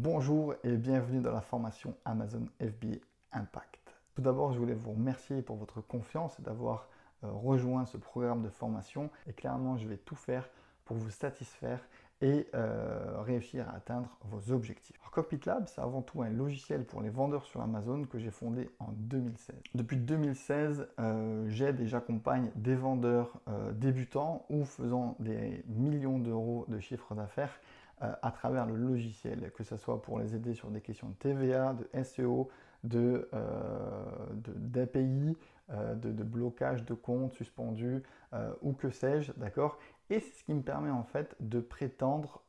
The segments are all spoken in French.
Bonjour et bienvenue dans la formation Amazon FBA Impact. Tout d'abord, je voulais vous remercier pour votre confiance et d'avoir rejoint ce programme de formation. Et clairement, je vais tout faire pour vous satisfaire et réussir à atteindre vos objectifs. Alors, Cockpit Lab, c'est avant tout un logiciel pour les vendeurs sur Amazon que j'ai fondé en 2016. Depuis 2016, j'aide et j'accompagne des vendeurs débutants ou faisant des millions d'euros de chiffre d'affaires à travers le logiciel, que ce soit pour les aider sur des questions de TVA, de SEO, d'API, de blocage de comptes suspendus ou que sais-je, d'accord? Et c'est ce qui me permet en fait de prétendre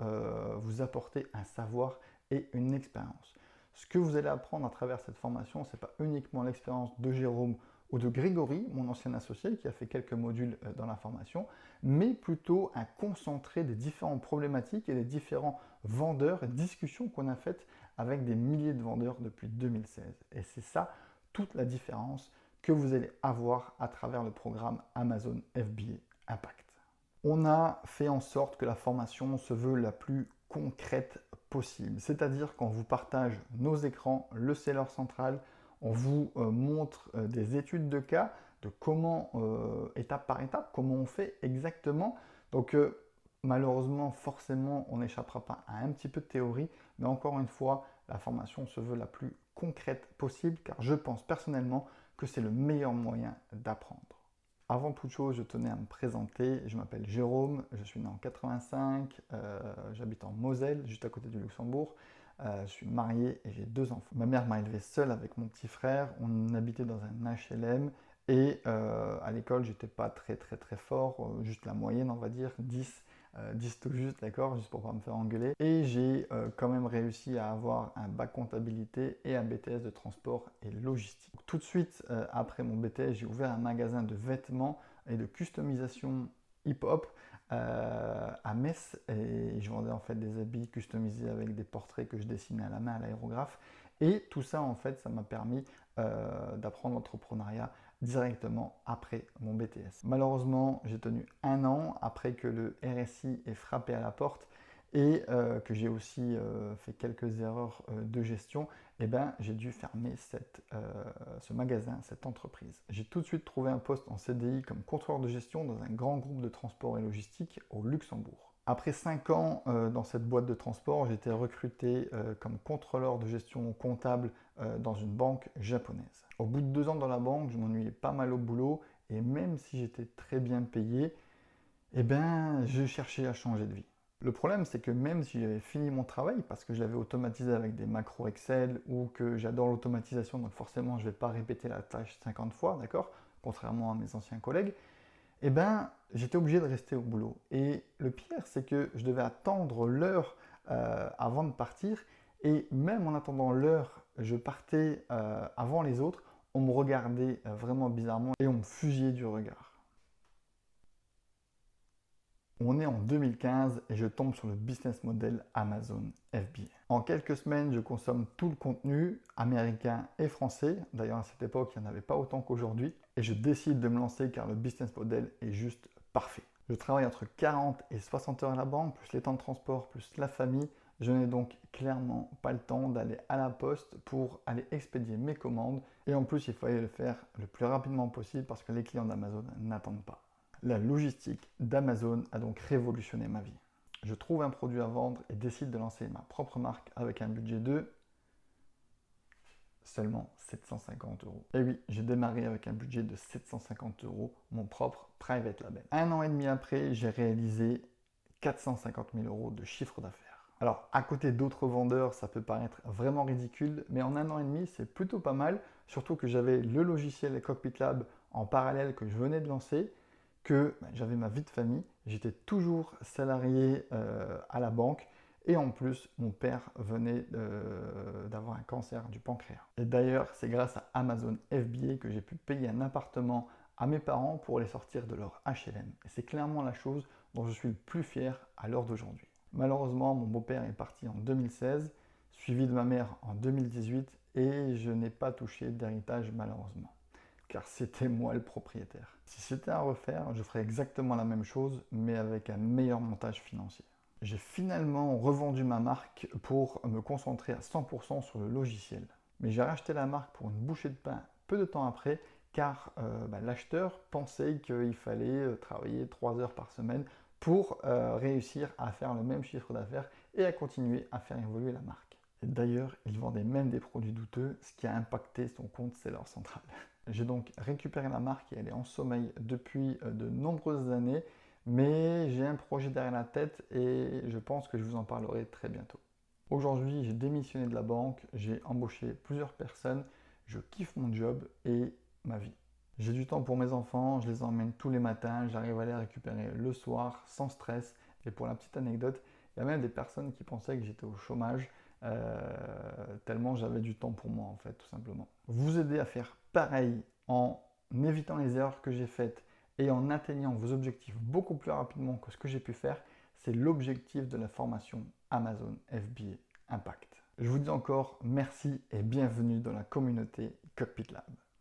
vous apporter un savoir et une expérience. Ce que vous allez apprendre à travers cette formation, ce n'est pas uniquement l'expérience de Jérôme ou de Grégory, mon ancien associé, qui a fait quelques modules dans la formation, mais plutôt un concentré des différentes problématiques et des différents vendeurs et discussions qu'on a faites avec des milliers de vendeurs depuis 2016. Et c'est ça toute la différence que vous allez avoir à travers le programme Amazon FBA Impact. On a fait en sorte que la formation se veut la plus concrète possible, c'est-à-dire qu'on vous partage nos écrans, le seller central, on vous montre des études de cas, de comment, étape par étape, comment on fait exactement. Donc malheureusement, forcément, on n'échappera pas à un petit peu de théorie, mais encore une fois, la formation se veut la plus concrète possible, car je pense personnellement que c'est le meilleur moyen d'apprendre. Avant toute chose, je tenais à me présenter. Je m'appelle Jérôme, je suis né en 85, j'habite en Moselle, juste à côté du Luxembourg. Je suis marié et j'ai 2 enfants. Ma mère m'a élevé seul avec mon petit frère. On habitait dans un HLM et à l'école, j'étais pas très fort, juste la moyenne, on va dire, 10 tout juste, d'accord, juste pour pas me faire engueuler. Et j'ai quand même réussi à avoir un bac comptabilité et un BTS de transport et logistique. Tout de suite après mon BTS, j'ai ouvert un magasin de vêtements et de customisation hip-hop à Metz et je vendais en fait des habits customisés avec des portraits que je dessinais à la main à l'aérographe. Et tout ça, en fait, ça m'a permis d'apprendre l'entrepreneuriat directement après mon BTS. Malheureusement, j'ai tenu 1 an après que le RSI ait frappé à la porte et que j'ai aussi fait quelques erreurs de gestion. Et ben, j'ai dû fermer ce magasin, cette entreprise. J'ai tout de suite trouvé un poste en CDI comme contrôleur de gestion dans un grand groupe de transport et logistique au Luxembourg. Après 5 ans dans cette boîte de transport, j'ai été recruté comme contrôleur de gestion comptable dans une banque japonaise. Au bout de 2 ans dans la banque, je m'ennuyais pas mal au boulot et même si j'étais très bien payé, eh ben, je cherchais à changer de vie. Le problème, c'est que même si j'avais fini mon travail, parce que je l'avais automatisé avec des macros Excel ou que j'adore l'automatisation, donc forcément je ne vais pas répéter la tâche 50 fois, d'accord, contrairement à mes anciens collègues, eh ben, j'étais obligé de rester au boulot. Et le pire, c'est que je devais attendre l'heure avant de partir. Et même en attendant l'heure, je partais avant les autres. On me regardait vraiment bizarrement et on me fusillait du regard. On est en 2015 et je tombe sur le business model Amazon FBA. En quelques semaines, je consomme tout le contenu américain et français. D'ailleurs, à cette époque, il n'y en avait pas autant qu'aujourd'hui. Et je décide de me lancer car le business model est juste parfait. Je travaille entre 40 et 60 heures à la banque, plus les temps de transport, plus la famille. Je n'ai donc clairement pas le temps d'aller à la poste pour aller expédier mes commandes. Et en plus, il fallait le faire le plus rapidement possible parce que les clients d'Amazon n'attendent pas. La logistique d'Amazon a donc révolutionné ma vie. Je trouve un produit à vendre et décide de lancer ma propre marque avec un budget de seulement 750 euros. Et oui, j'ai démarré avec un budget de 750 euros, mon propre private label. 1 an et demi après, j'ai réalisé 450 000 euros de chiffre d'affaires. Alors, à côté d'autres vendeurs, ça peut paraître vraiment ridicule, mais en 1 an et demi, c'est plutôt pas mal, surtout que j'avais le logiciel Cockpit Lab en parallèle que je venais de lancer, que j'avais ma vie de famille, j'étais toujours salarié à la banque et en plus mon père venait d'avoir un cancer du pancréas. Et d'ailleurs c'est grâce à Amazon FBA que j'ai pu payer un appartement à mes parents pour les sortir de leur HLM. Et c'est clairement la chose dont je suis le plus fier à l'heure d'aujourd'hui. Malheureusement mon beau-père est parti en 2016, suivi de ma mère en 2018 et je n'ai pas touché d'héritage malheureusement, car c'était moi le propriétaire. Si c'était à refaire, je ferais exactement la même chose, mais avec un meilleur montage financier. J'ai finalement revendu ma marque pour me concentrer à 100% sur le logiciel. Mais j'ai racheté la marque pour une bouchée de pain peu de temps après, car l'acheteur pensait qu'il fallait travailler 3 heures par semaine pour réussir à faire le même chiffre d'affaires et à continuer à faire évoluer la marque. Et d'ailleurs, il vendait même des produits douteux, ce qui a impacté son compte seller central. J'ai donc récupéré la marque et elle est en sommeil depuis de nombreuses années, mais j'ai un projet derrière la tête et je pense que je vous en parlerai très bientôt. Aujourd'hui, j'ai démissionné de la banque, j'ai embauché plusieurs personnes, je kiffe mon job et ma vie. J'ai du temps pour mes enfants, je les emmène tous les matins, j'arrive à les récupérer le soir sans stress. Et pour la petite anecdote, il y a même des personnes qui pensaient que j'étais au chômage tellement j'avais du temps pour moi en fait, tout simplement. Vous aider à faire pareil en évitant les erreurs que j'ai faites et en atteignant vos objectifs beaucoup plus rapidement que ce que j'ai pu faire, c'est l'objectif de la formation Amazon FBA Impact. Je vous dis encore merci et bienvenue dans la communauté Cockpit Lab.